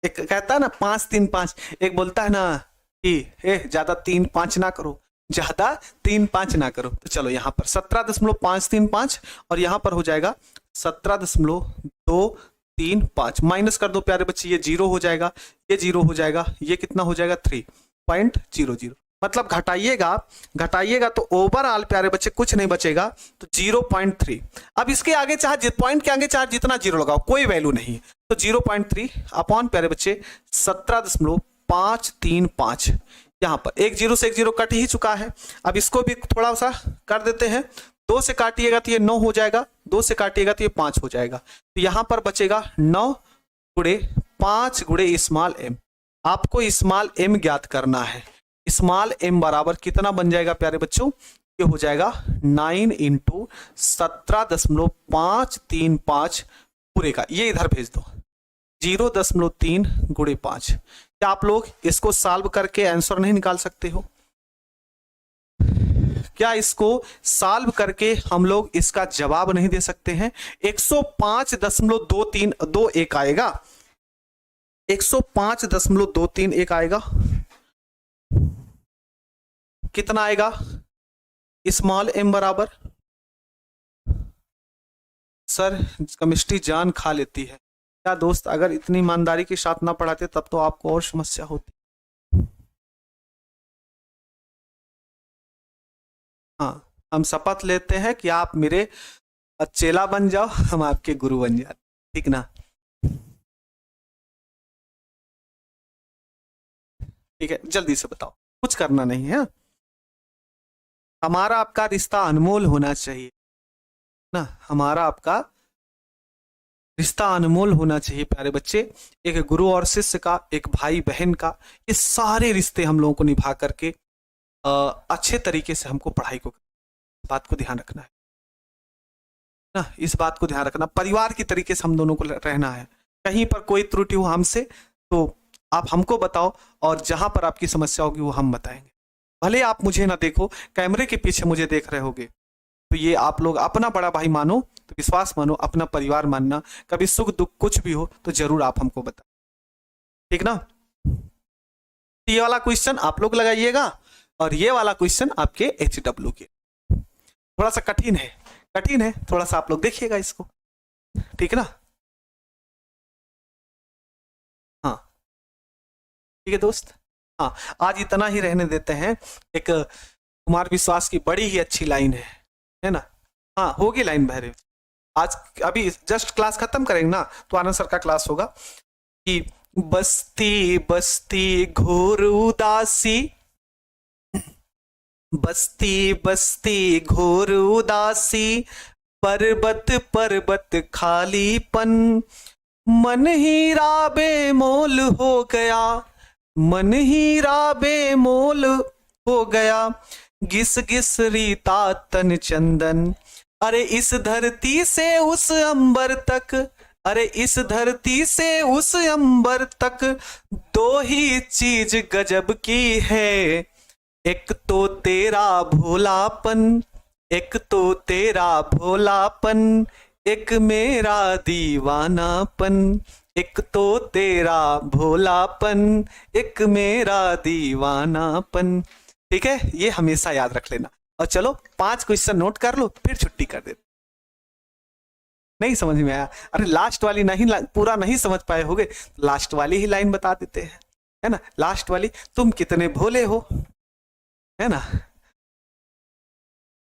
एक कहता है ना 535, एक बोलता है ना कि ज्यादा 3-5 ना करो, ज्यादा 3-5 ना करो। तो चलो यहां पर 17.535 और यहां पर हो जाएगा 17.235 माइनस कर दो प्यारे बच्चे, ये जीरो हो जाएगा, ये जीरो हो जाएगा, ये कितना हो जाएगा 3.00। मतलब घटाइएगा तो ओवरऑल प्यारे बच्चे कुछ नहीं बचेगा, तो 0.3। अब इसके आगे चाहे पॉइंट के आगे चाहे जितना जीरो लगाओ कोई वैल्यू नहीं, तो 0.3 अपॉन प्यारे बच्चे 17.535। यहां पर एक जीरो से एक जीरो कट ही चुका है। अब इसको भी थोड़ा सा कर देते हैं, 2 से काटिएगा तो ये 9 हो जाएगा, 2 से काटिएगा तो ये 5 हो जाएगा। तो यहां पर बचेगा 9 गुणे 5 गुणे स्मॉल m। आपको स्मॉल m ज्ञात करना है। स्मॉल m बराबर कितना बन जाएगा प्यारे बच्चों? ये हो जाएगा 9 इंटू 17.535 पूरे का, ये इधर भेज दो 0.3 गुणे 5। क्या आप लोग इसको सॉल्व करके आंसर नहीं निकाल सकते हो? क्या इसको सॉल्व करके हम लोग इसका जवाब नहीं दे सकते हैं? 105.231 आएगा, 105.231 आएगा। कितना आएगा? स्मॉल m बराबर, सर केमिस्ट्री जान खा लेती है क्या दोस्त? अगर इतनी ईमानदारी के साथ ना पढ़ाते तब तो आपको और समस्या होती। हाँ, हम शपथ लेते हैं कि आप मेरे चेला बन जाओ, हम आपके गुरु बन जाते, ठीक ना? ठीक है, जल्दी से बताओ, कुछ करना नहीं है। हमारा आपका रिश्ता अनमोल होना चाहिए ना, हमारा आपका रिश्ता अनमोल होना चाहिए प्यारे बच्चे। एक गुरु और शिष्य का, एक भाई बहन का, ये सारे रिश्ते हम लोगों को निभा करके अच्छे तरीके से हमको पढ़ाई को, बात को ध्यान रखना है ना, इस बात को ध्यान रखना। परिवार की तरीके से हम दोनों को रहना है। कहीं पर कोई त्रुटि हो हमसे तो आप हमको बताओ, और जहां पर आपकी समस्या होगी वो हम बताएंगे। भले आप मुझे ना देखो, कैमरे के पीछे मुझे देख रहे होगे, तो ये आप लोग अपना बड़ा भाई मानो, तो विश्वास मानो, अपना परिवार मानना। कभी सुख दुख कुछ भी हो तो जरूर आप हमको बताएं, ठीक ना? ये वाला क्वेश्चन आप लोग लगाइएगा और ये वाला क्वेश्चन आपके HW के। थोड़ा सा कठिन है, थोड़ा सा आप लोग देखिएगा इसको, ठीक है ना? हाँ ठीक है दोस्त। हाँ, आज इतना ही रहने देते हैं। एक कुमार विश्वास की बड़ी ही अच्छी लाइन है ना? हाँ, होगी लाइन बहरे। आज अभी जस्ट क्लास खत्म करेंगे ना, तो आनंद सर का क्लास होगा कि बस्ती बस्ती घोर उदासी, बस्ती बस्ती घोर उदासी, पर्वत पर्वत खालीपन, मन हीरा बेमोल हो गया, मन हीरा बेमोल हो गया, घिस घिस रीता तन चंदन, अरे इस धरती से उस अंबर तक, अरे इस धरती से उस अंबर तक, दो ही चीज गजब की है, एक तो तेरा भोलापन, एक तो तेरा भोलापन, एक मेरा दीवानापन, एक तो तेरा भोलापन, एक मेरा दीवानापन। ठीक है, ये हमेशा याद रख लेना। और चलो 5 क्वेश्चन नोट कर लो, फिर छुट्टी कर दे। नहीं समझ में आया? अरे लास्ट वाली नहीं, पूरा नहीं समझ पाए होगे, लास्ट वाली ही लाइन बता देते हैं, है ना। लास्ट वाली, तुम कितने भोले हो, है ना,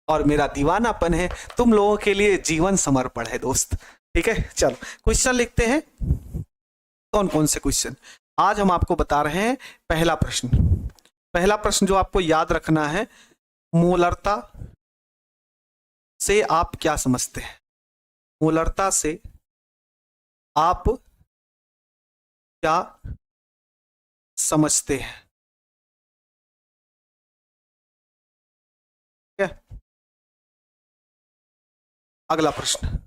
और मेरा दीवानापन है, तुम लोगों के लिए जीवन समर्पण है दोस्त। ठीक है, चलो क्वेश्चन लिखते हैं। कौन कौन से क्वेश्चन आज हम आपको बता रहे हैं। पहला प्रश्न, पहला प्रश्न जो आपको याद रखना है, मोलरता से आप क्या समझते हैं? मोलरता से आप क्या समझते हैं? क्या? अगला प्रश्न,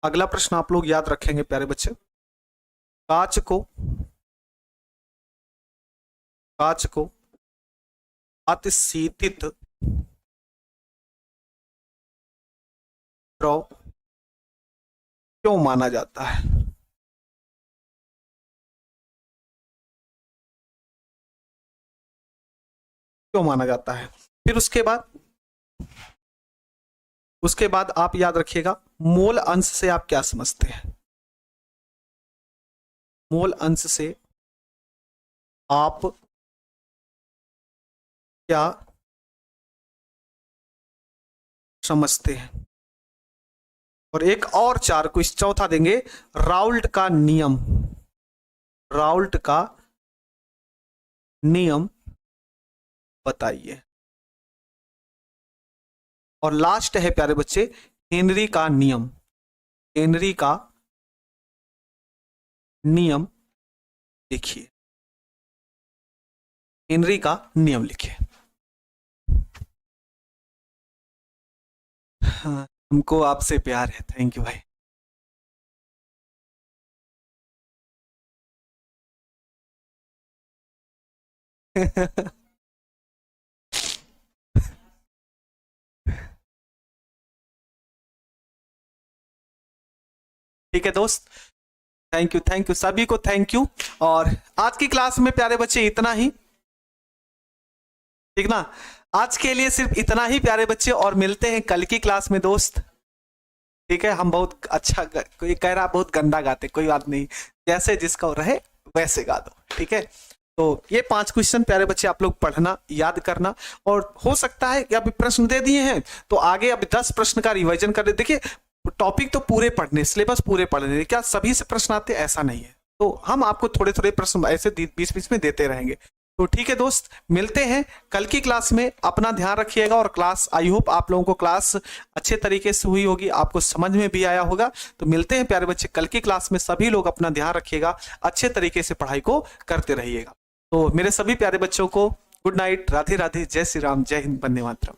अगला प्रश्न आप लोग याद रखेंगे प्यारे बच्चे। कांच को अतिशीतित द्रव क्यों माना जाता है? क्यों माना जाता है? फिर उसके बाद आप याद रखिएगा, मोल अंश से आप क्या समझते हैं? मोल अंश से आप क्या समझते हैं? और एक और 4 क्वेश्चन चौथा देंगे, राउल्ट का नियम, राउल्ट का नियम बताइए। और लास्ट है प्यारे बच्चे, हेनरी का नियम, हेनरी का नियम लिखिए, हेनरी का नियम लिखिए। हाँ, हमको आपसे प्यार है, थैंक यू भाई। ठीक है दोस्त, थैंक यू सभी को, थैंक यू। और आज की क्लास में प्यारे बच्चे इतना ही, ठीक ना, आज के लिए सिर्फ इतना ही प्यारे बच्चे, और मिलते हैं कल की क्लास में दोस्त। ठीक है, हम बहुत अच्छा, कोई कह रहा बहुत गंदा गाते, कोई बात नहीं, जैसे जिसका रहे वैसे गा दो। ठीक है, तो ये 5 क्वेश्चन प्यारे बच्चे आप लोग पढ़ना, याद करना, और हो सकता है कि अभी प्रश्न दे दिए हैं तो आगे अभी 10 प्रश्न का रिवीजन कर दे। देखिए टॉपिक तो पूरे पढ़ने, सिलेबस पूरे पढ़ने, क्या सभी से प्रश्न आते, ऐसा नहीं है, तो हम आपको थोड़े थोड़े प्रश्न ऐसे 20-20 में देते रहेंगे। तो ठीक है दोस्त, मिलते हैं कल की क्लास में, अपना ध्यान रखिएगा। और क्लास, आई होप आप लोगों को क्लास अच्छे तरीके से हुई होगी, आपको समझ में भी आया होगा। तो मिलते हैं प्यारे बच्चे कल की क्लास में, सभी लोग अपना ध्यान रखिएगा, अच्छे तरीके से पढ़ाई को करते रहिएगा। तो मेरे सभी प्यारे बच्चों को गुड नाइट, राधे राधे, जय श्री राम, जय हिंद, वंदे मातरम।